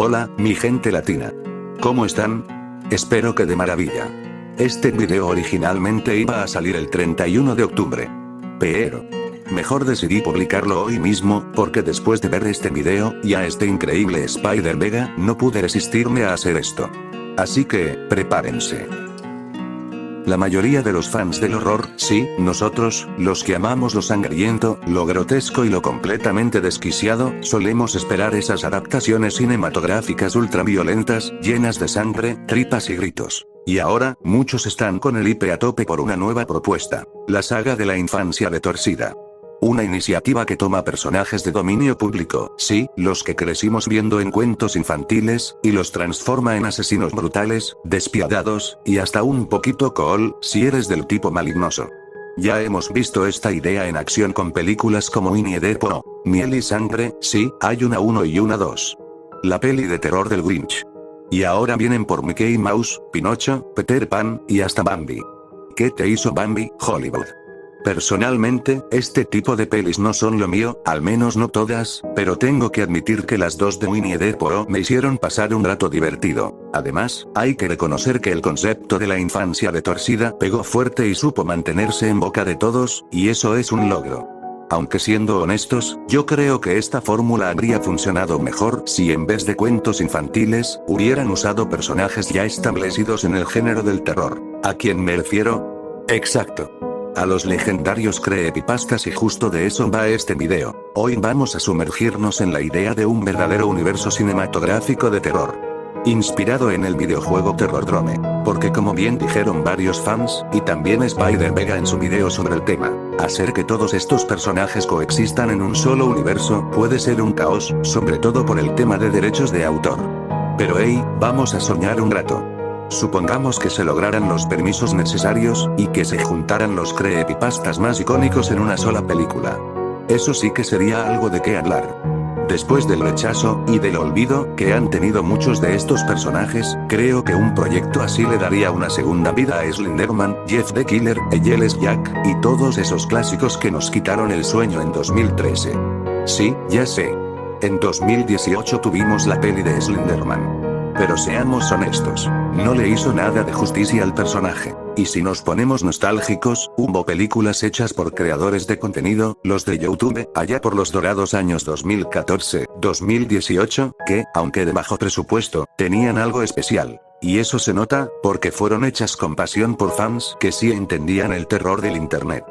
Hola, mi gente latina. ¿Cómo están? Espero que de maravilla. Este video originalmente iba a salir el 31 de octubre. Pero mejor decidí publicarlo hoy mismo, porque después de ver este video, y a este increíble Spider-Vega, no pude resistirme a hacer esto. Así que, prepárense. La mayoría de los fans del horror, sí, nosotros, los que amamos lo sangriento, lo grotesco y lo completamente desquiciado, solemos esperar esas adaptaciones cinematográficas ultraviolentas, llenas de sangre, tripas y gritos. Y ahora, muchos están con el hipe a tope por una nueva propuesta: la saga de la infancia retorcida. Una iniciativa que toma personajes de dominio público, sí, los que crecimos viendo en cuentos infantiles, y los transforma en asesinos brutales, despiadados, y hasta un poquito cool, si eres del tipo malignoso. Ya hemos visto esta idea en acción con películas como Winnie the Pooh, Miel y Sangre, sí, hay una 1 y una 2. La peli de terror del Grinch. Y ahora vienen por Mickey Mouse, Pinocho, Peter Pan, y hasta Bambi. ¿Qué te hizo Bambi, Hollywood? Personalmente, este tipo de pelis no son lo mío, al menos no todas, pero tengo que admitir que las dos de Winnie the Pooh me hicieron pasar un rato divertido. Además, hay que reconocer que el concepto de la infancia retorcida pegó fuerte y supo mantenerse en boca de todos, y eso es un logro. Aunque siendo honestos, yo creo que esta fórmula habría funcionado mejor si en vez de cuentos infantiles, hubieran usado personajes ya establecidos en el género del terror. ¿A quién me refiero? Exacto. A los legendarios creepypastas, y justo de eso va este video. Hoy vamos a sumergirnos en la idea de un verdadero universo cinematográfico de terror, inspirado en el videojuego Terrordrome, porque como bien dijeron varios fans, y también Spider-Vega en su video sobre el tema, hacer que todos estos personajes coexistan en un solo universo puede ser un caos, sobre todo por el tema de derechos de autor. Pero hey, vamos a soñar un rato. Supongamos que se lograran los permisos necesarios, y que se juntaran los creepypastas más icónicos en una sola película. Eso sí que sería algo de qué hablar. Después del rechazo, y del olvido, que han tenido muchos de estos personajes, creo que un proyecto así le daría una segunda vida a Slenderman, Jeff the Killer, Eyeless Jack, y todos esos clásicos que nos quitaron el sueño en 2013. Sí, ya sé. En 2018 tuvimos la peli de Slenderman. Pero seamos honestos, no le hizo nada de justicia al personaje. Y si nos ponemos nostálgicos, hubo películas hechas por creadores de contenido, los de YouTube, allá por los dorados años 2014, 2018, que, aunque de bajo presupuesto, tenían algo especial. Y eso se nota, porque fueron hechas con pasión por fans que sí entendían el terror del internet.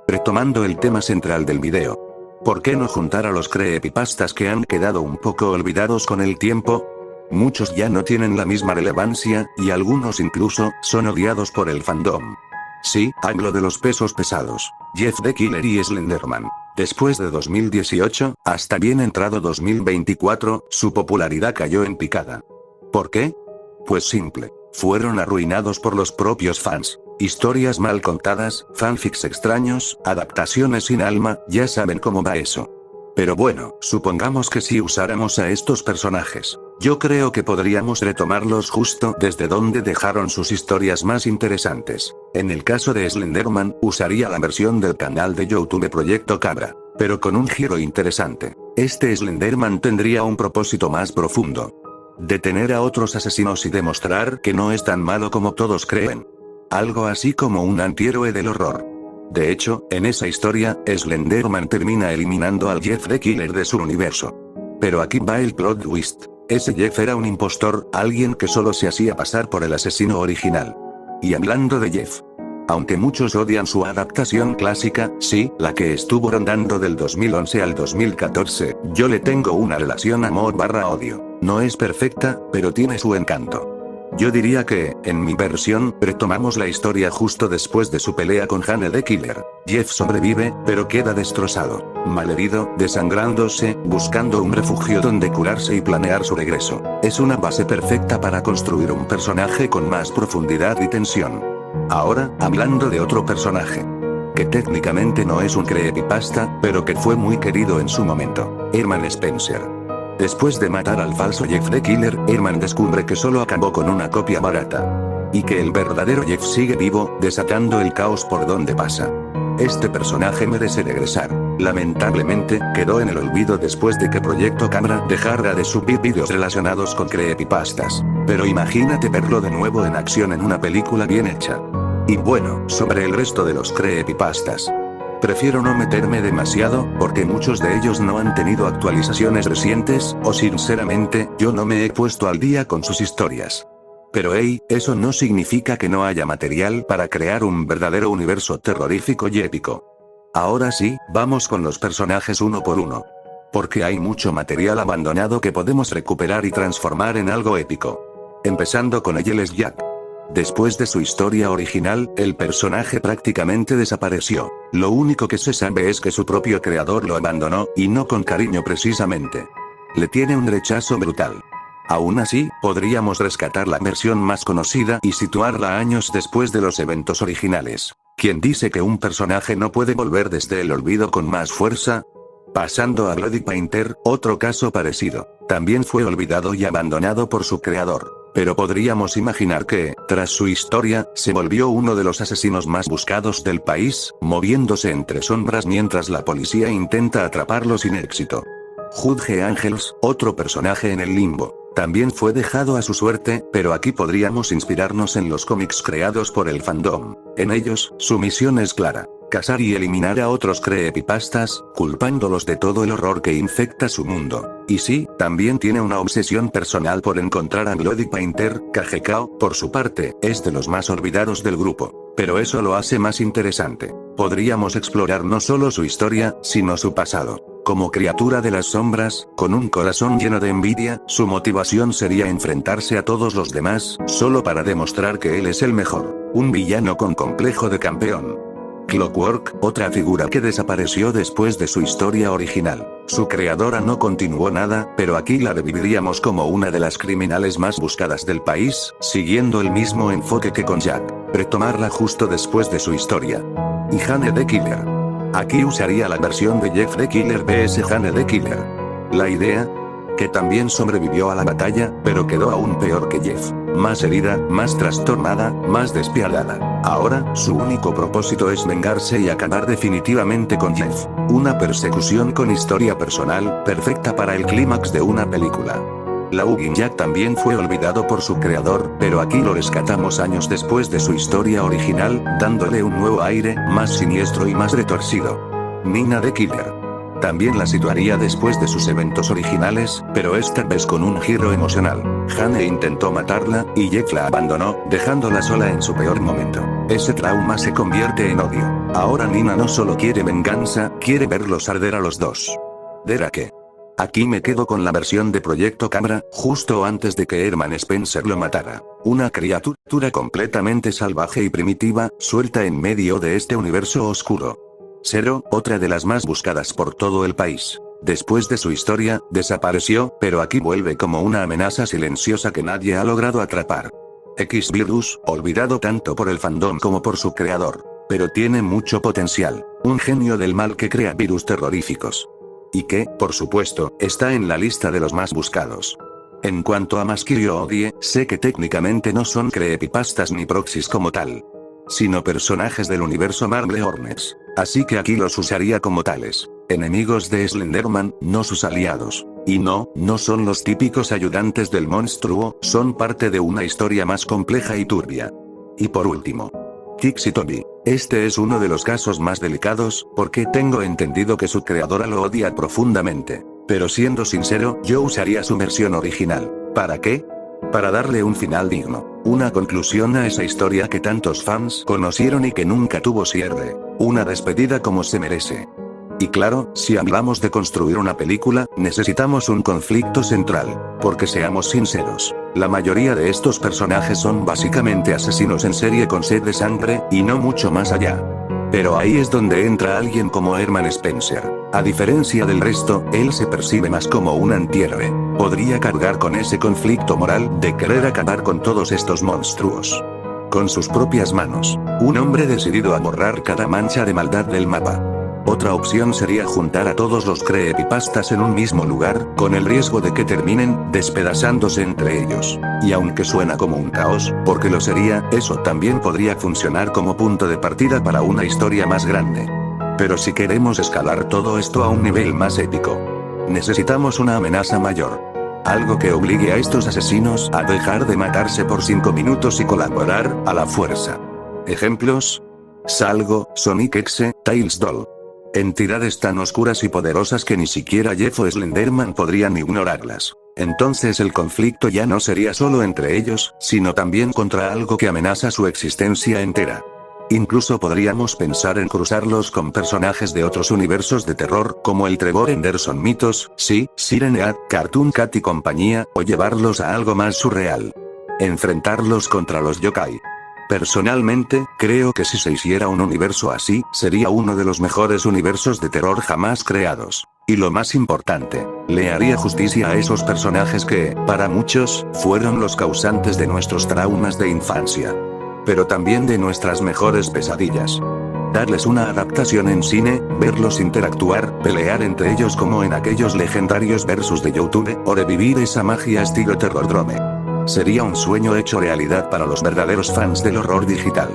Retomando el tema central del video. ¿Por qué no juntar a los creepypastas que han quedado un poco olvidados con el tiempo? Muchos ya no tienen la misma relevancia, y algunos incluso, son odiados por el fandom. Sí, hablo de los pesos pesados, Jeff the Killer y Slenderman. Después de 2018, hasta bien entrado 2024, su popularidad cayó en picada. ¿Por qué? Pues simple. Fueron arruinados por los propios fans. Historias mal contadas, fanfics extraños, adaptaciones sin alma, ya saben cómo va eso. Pero bueno, supongamos que si usáramos a estos personajes, yo creo que podríamos retomarlos justo desde donde dejaron sus historias más interesantes. En el caso de Slenderman, usaría la versión del canal de YouTube Proyecto Cabra, pero con un giro interesante. Este Slenderman tendría un propósito más profundo: detener a otros asesinos y demostrar que no es tan malo como todos creen. Algo así como un antihéroe del horror. De hecho, en esa historia, Slenderman termina eliminando al Jeff the Killer de su universo. Pero aquí va el plot twist. Ese Jeff era un impostor, alguien que solo se hacía pasar por el asesino original. Y hablando de Jeff, aunque muchos odian su adaptación clásica, sí, la que estuvo rondando del 2011 al 2014, yo le tengo una relación amor/odio. No es perfecta, pero tiene su encanto. Yo diría que, en mi versión, retomamos la historia justo después de su pelea con Jane the Killer. Jeff sobrevive, pero queda destrozado, malherido, desangrándose, buscando un refugio donde curarse y planear su regreso. Es una base perfecta para construir un personaje con más profundidad y tensión. Ahora, hablando de otro personaje, que técnicamente no es un creepypasta, pero que fue muy querido en su momento: Herman Spencer. Después de matar al falso Jeff the Killer, Herman descubre que solo acabó con una copia barata. Y que el verdadero Jeff sigue vivo, desatando el caos por donde pasa. Este personaje merece regresar. Lamentablemente, quedó en el olvido después de que Proyecto Cámara dejara de subir vídeos relacionados con creepypastas. Pero imagínate verlo de nuevo en acción en una película bien hecha. Y bueno, sobre el resto de los creepypastas. Prefiero no meterme demasiado, porque muchos de ellos no han tenido actualizaciones recientes, o sinceramente, yo no me he puesto al día con sus historias. Pero hey, eso no significa que no haya material para crear un verdadero universo terrorífico y épico. Ahora sí, vamos con los personajes uno por uno. Porque hay mucho material abandonado que podemos recuperar y transformar en algo épico. Empezando con Giles Jack. Después de su historia original, el personaje prácticamente desapareció. Lo único que se sabe es que su propio creador lo abandonó, y no con cariño precisamente. Le tiene un rechazo brutal. Aún así, podríamos rescatar la versión más conocida y situarla años después de los eventos originales. ¿Quién dice que un personaje no puede volver desde el olvido con más fuerza? Pasando a Bloody Painter, otro caso parecido. También fue olvidado y abandonado por su creador. Pero podríamos imaginar que, tras su historia, se volvió uno de los asesinos más buscados del país, moviéndose entre sombras mientras la policía intenta atraparlo sin éxito. Judge Angels, otro personaje en el limbo. También fue dejado a su suerte, pero aquí podríamos inspirarnos en los cómics creados por el fandom. En ellos, su misión es clara: cazar y eliminar a otros creepypastas, culpándolos de todo el horror que infecta su mundo. Y sí, también tiene una obsesión personal por encontrar a Bloody Painter. Kagekao, por su parte, es de los más olvidados del grupo. Pero eso lo hace más interesante. Podríamos explorar no solo su historia, sino su pasado. Como criatura de las sombras, con un corazón lleno de envidia, su motivación sería enfrentarse a todos los demás, solo para demostrar que él es el mejor. Un villano con complejo de campeón. Clockwork, otra figura que desapareció después de su historia original. Su creadora no continuó nada, pero aquí la reviviríamos como una de las criminales más buscadas del país, siguiendo el mismo enfoque que con Jack. Retomarla justo después de su historia. Y Jane the Killer. Aquí usaría la versión de Jeff the Killer vs Jane the Killer. La idea, que también sobrevivió a la batalla, pero quedó aún peor que Jeff. Más herida, más trastornada, más despiadada. Ahora, su único propósito es vengarse y acabar definitivamente con Jeff. Una persecución con historia personal, perfecta para el clímax de una película. Logan Jack también fue olvidado por su creador, pero aquí lo rescatamos años después de su historia original, dándole un nuevo aire, más siniestro y más retorcido. Nina the Killer. También la situaría después de sus eventos originales, pero esta vez con un giro emocional. Jane intentó matarla, y Jeff la abandonó, dejándola sola en su peor momento. Ese trauma se convierte en odio. Ahora Nina no solo quiere venganza, quiere verlos arder a los dos. Derake. Aquí me quedo con la versión de Proyecto Cámara, justo antes de que Herman Spencer lo matara. Una criatura completamente salvaje y primitiva, suelta en medio de este universo oscuro. Zero, otra de las más buscadas por todo el país. Después de su historia, desapareció, pero aquí vuelve como una amenaza silenciosa que nadie ha logrado atrapar. X-Virus, olvidado tanto por el fandom como por su creador. Pero tiene mucho potencial. Un genio del mal que crea virus terroríficos. Y que, por supuesto, está en la lista de los más buscados. En cuanto a Maskirio Odie, sé que técnicamente no son creepypastas ni proxies como tal, sino personajes del universo Marble Hornets. Así que aquí los usaría como tales. Enemigos de Slenderman, no sus aliados. Y no son los típicos ayudantes del monstruo, son parte de una historia más compleja y turbia. Y por último, Tixi Toby. Este es uno de los casos más delicados, porque tengo entendido que su creadora lo odia profundamente. Pero siendo sincero, yo usaría su versión original. ¿Para qué? Para darle un final digno. Una conclusión a esa historia que tantos fans conocieron y que nunca tuvo cierre. Una despedida como se merece. Y claro, si hablamos de construir una película, necesitamos un conflicto central. Porque seamos sinceros, la mayoría de estos personajes son básicamente asesinos en serie con sed de sangre, y no mucho más allá. Pero ahí es donde entra alguien como Herman Spencer. A diferencia del resto, él se percibe más como un antihéroe. Podría cargar con ese conflicto moral de querer acabar con todos estos monstruos con sus propias manos. Un hombre decidido a borrar cada mancha de maldad del mapa. Otra opción sería juntar a todos los creepypastas en un mismo lugar, con el riesgo de que terminen despedazándose entre ellos. Y aunque suena como un caos, porque lo sería, eso también podría funcionar como punto de partida para una historia más grande. Pero si queremos escalar todo esto a un nivel más épico, necesitamos una amenaza mayor. Algo que obligue a estos asesinos a dejar de matarse por 5 minutos y colaborar a la fuerza. Ejemplos: Salgo, Sonic X, Tails Doll. Entidades tan oscuras y poderosas que ni siquiera Jeff o Slenderman podrían ignorarlas. Entonces el conflicto ya no sería solo entre ellos, sino también contra algo que amenaza su existencia entera. Incluso podríamos pensar en cruzarlos con personajes de otros universos de terror, como el Trevor Henderson Mythos, sí, Siren Head, Cartoon Cat y compañía, o llevarlos a algo más surreal. Enfrentarlos contra los yokai. Personalmente, creo que si se hiciera un universo así, sería uno de los mejores universos de terror jamás creados. Y lo más importante, le haría justicia a esos personajes que, para muchos, fueron los causantes de nuestros traumas de infancia. Pero también de nuestras mejores pesadillas. Darles una adaptación en cine, verlos interactuar, pelear entre ellos como en aquellos legendarios versus de YouTube, o revivir esa magia estilo Terrordrome. Sería un sueño hecho realidad para los verdaderos fans del horror digital.